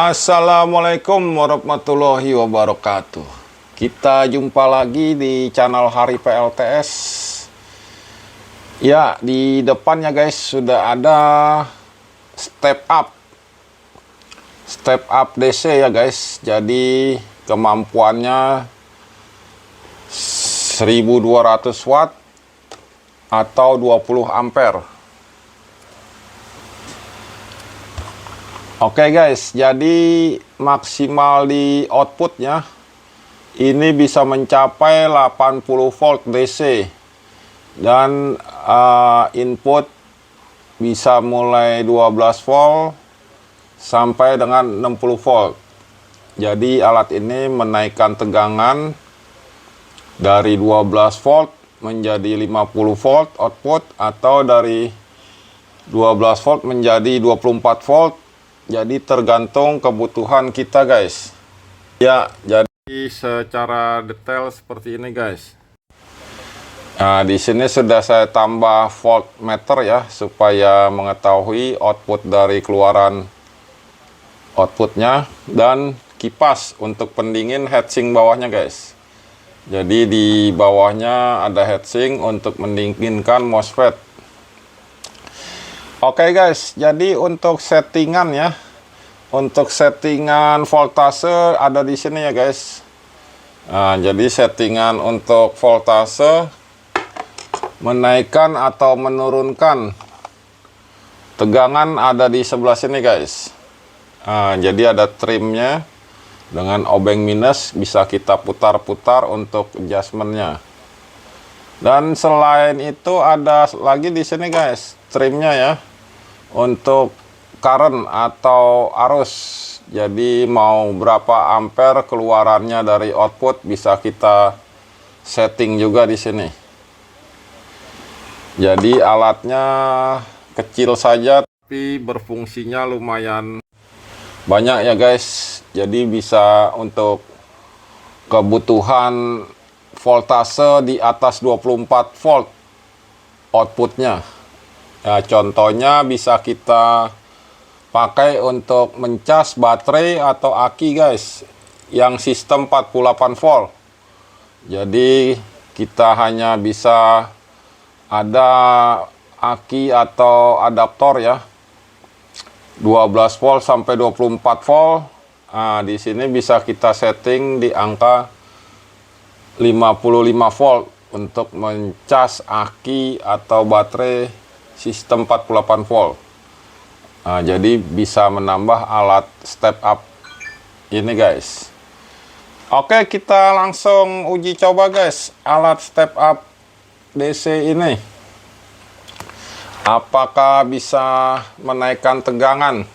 Assalamualaikum warahmatullahi wabarakatuh. Kita jumpa lagi di channel Hari PLTS. Ya, di depannya guys sudah ada step up DC ya guys. Jadi kemampuannya 1200 watt atau 20 ampere. Oke guys, jadi maksimal di outputnya ini bisa mencapai 80 volt DC dan input bisa mulai 12 volt sampai dengan 60 volt. Jadi alat ini menaikkan tegangan dari 12 volt menjadi 50 volt output atau dari 12 volt menjadi 24 volt. Jadi tergantung kebutuhan kita guys. Ya, jadi secara detail seperti ini guys. Nah, di sini sudah saya tambah voltmeter ya supaya mengetahui output dari keluaran outputnya, dan kipas untuk pendingin heatsink bawahnya guys. Jadi di bawahnya ada heatsink untuk mendinginkan MOSFET. Oke guys, jadi untuk settingan ya, untuk settingan voltase ada di sini ya guys. Nah, jadi settingan untuk voltase menaikkan atau menurunkan tegangan ada di sebelah sini guys. Nah, jadi ada trimnya dengan obeng minus, bisa kita putar-putar untuk adjustmentnya. Dan selain itu ada lagi di sini guys trimnya ya, untuk current atau arus. Jadi mau berapa ampere keluarannya dari output bisa kita setting juga di sini. Jadi alatnya kecil saja tapi berfungsinya lumayan banyak ya guys. Jadi bisa untuk kebutuhan voltase di atas 24 volt outputnya. Ya, contohnya bisa kita pakai untuk mencas baterai atau aki guys, yang sistem 48 volt. Jadi kita hanya bisa ada aki atau adaptor ya, 12 volt sampai 24 volt. Nah, di sini bisa kita setting di angka 55 volt untuk mencas aki atau baterai sistem 48 volt. Nah, jadi bisa menambah alat step up ini guys. Oke, kita langsung uji coba guys alat step up DC ini. Apakah bisa menaikkan tegangan?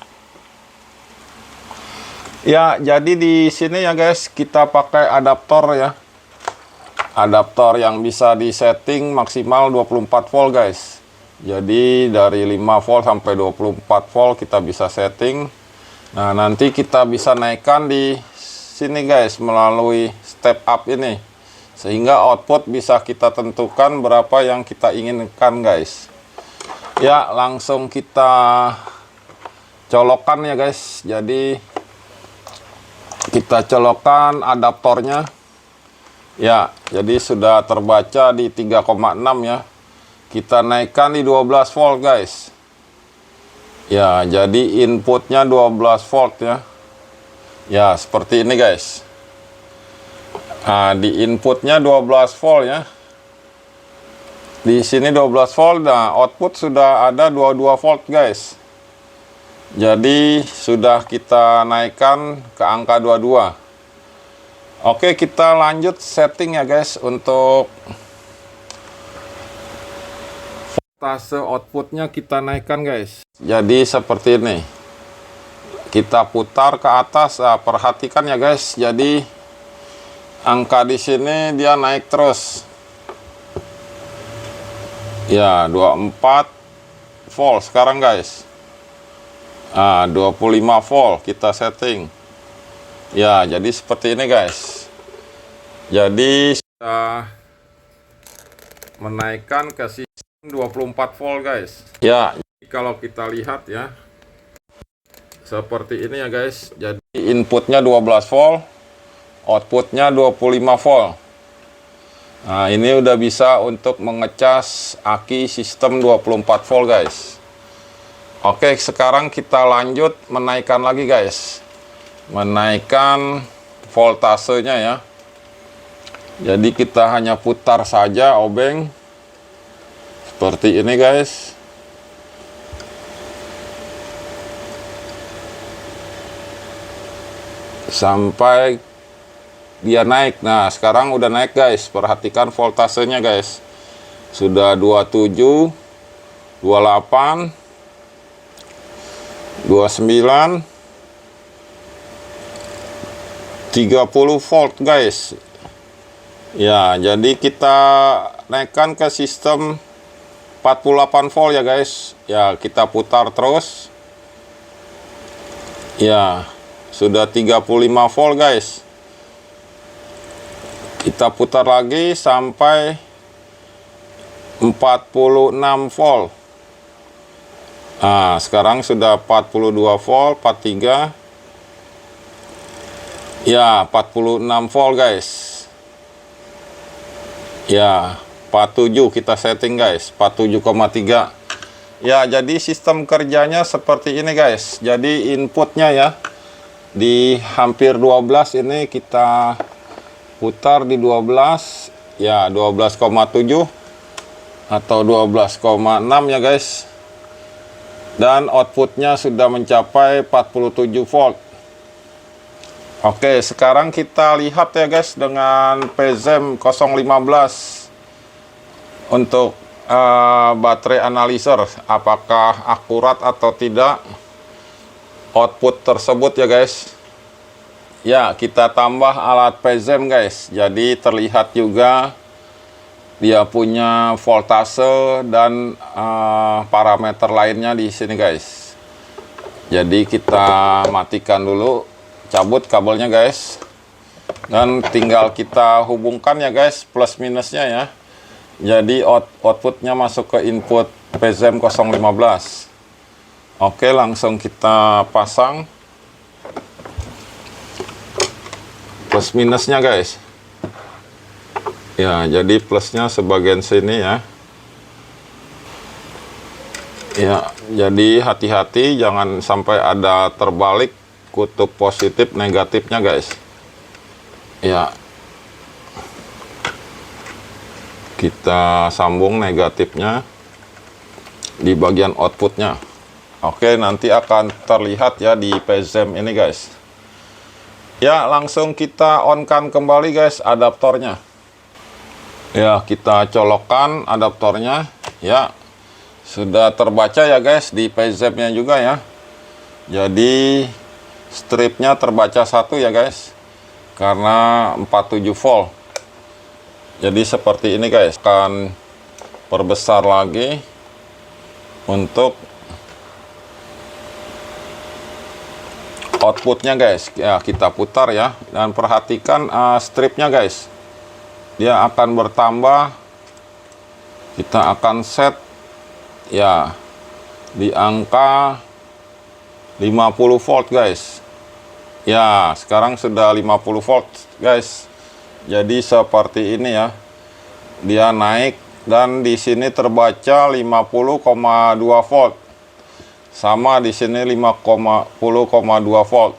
Ya, jadi di sini ya guys kita pakai adaptor ya. Adaptor yang bisa disetting maksimal 24 volt guys. Jadi dari 5 volt sampai 24 volt kita bisa setting. Nah, nanti kita bisa naikkan di sini guys melalui step up ini, sehingga output bisa kita tentukan berapa yang kita inginkan guys. Ya, langsung kita colokkan ya guys. Jadi kita colokkan adaptornya. Ya, jadi sudah terbaca di 3,6 ya. Kita naikkan di 12 volt guys. Ya, jadi inputnya 12 volt ya. Ya, seperti ini guys. Nah, di inputnya 12 volt ya. Di sini 12 volt. Nah, output sudah ada 22 volt guys. Jadi sudah kita naikkan ke angka 22. Oke, kita lanjut setting ya guys untuk voltase outputnya kita naikkan guys. Jadi seperti ini. Kita putar ke atas. Nah, perhatikan ya guys. Jadi angka di sini dia naik terus. Ya, 24 volt sekarang guys. Nah, 25 volt kita setting. Ya, jadi seperti ini guys. Jadi sudah menaikkan ke sistem 24 volt guys. Ya, kalau kita lihat ya, seperti ini ya guys. Jadi inputnya 12 volt, outputnya 25 volt. Nah, ini udah bisa untuk mengecas aki sistem 24 volt guys. Oke, sekarang kita lanjut menaikkan lagi guys. Menaikkan voltasenya ya. Jadi kita hanya putar saja obeng seperti ini guys. Sampai dia naik. Nah, sekarang udah naik guys. Perhatikan voltasenya guys. Sudah 27, 28, 29, 30 volt guys. Ya, jadi kita naikkan ke sistem 48 volt ya guys. Ya, kita putar terus. Ya, sudah 35 volt guys. Kita putar lagi sampai 46 volt. Nah, sekarang sudah 42 volt, 43. Ya, 46 volt guys. Ya, 47 kita setting guys, 47,3. Ya, jadi sistem kerjanya seperti ini guys. Jadi inputnya ya di hampir 12 ini kita putar di 12 ya, 12,7 atau 12,6 ya guys. Dan outputnya sudah mencapai 47 volt. Oke, sekarang kita lihat ya guys dengan PZEM 015 untuk baterai analyzer, apakah akurat atau tidak output tersebut ya guys. Ya, kita tambah alat PZEM guys. Jadi terlihat juga dia punya voltase dan parameter lainnya di sini guys. Jadi kita matikan dulu, cabut kabelnya guys. Dan tinggal kita hubungkan ya guys, plus minusnya ya. Jadi outputnya masuk ke input PZEM 015. Oke, langsung kita pasang plus minusnya guys. Ya, jadi plusnya sebagian sini ya. Ya, jadi hati-hati jangan sampai ada terbalik kutub positif negatifnya guys. Ya, kita sambung negatifnya di bagian outputnya. Oke, nanti akan terlihat ya di PZEM ini guys. Ya, langsung kita on-kan kembali guys adaptornya. Ya, kita colokkan adaptornya. Ya, sudah terbaca ya guys di PZEM-nya juga ya. Jadi stripnya terbaca satu ya guys, karena 47 volt. Jadi seperti ini guys. Akan perbesar lagi untuk outputnya guys. Ya, kita putar ya, dan perhatikan stripnya guys. Dia akan bertambah. Kita akan set ya di angka 50 volt guys. Ya, sekarang sudah 50 volt guys. Jadi seperti ini ya. Dia naik dan di sini terbaca 50,2 volt. Sama di sini 50,2 volt.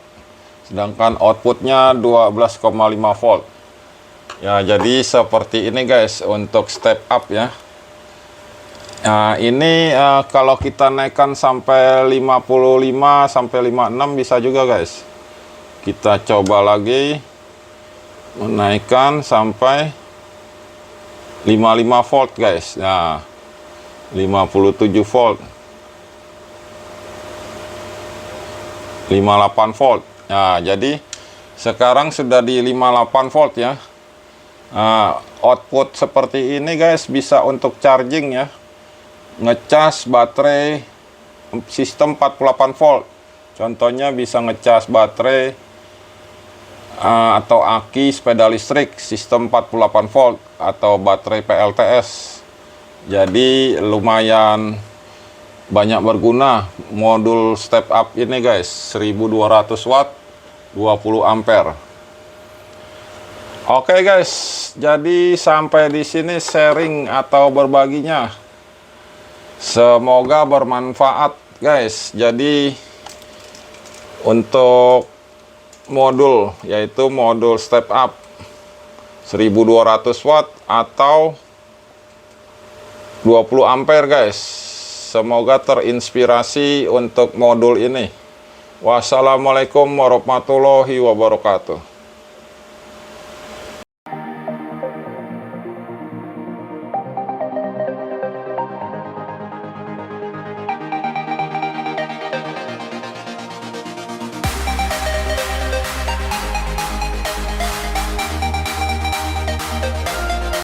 Sedangkan outputnya 12,5 volt. Ya, jadi seperti ini guys untuk step up ya. Nah, ini kalau kita naikkan sampai 55 sampai 56 bisa juga guys. Kita coba lagi menaikkan sampai 55 volt guys. Nah, 57 volt, 58 volt. Nah, jadi sekarang sudah di 58 volt ya. Nah, output seperti ini guys bisa untuk charging ya, ngecas baterai sistem 48 volt. Contohnya bisa ngecas baterai atau aki sepeda listrik sistem 48 volt atau baterai PLTS. Jadi lumayan banyak berguna modul step up ini guys, 1200 watt 20 ampere. Oke guys, jadi sampai di sini sharing atau berbaginya. Semoga bermanfaat guys. Jadi untuk modul, yaitu modul step up 1200 watt atau 20 ampere guys. Semoga terinspirasi untuk modul ini. Wassalamualaikum warahmatullahi wabarakatuh.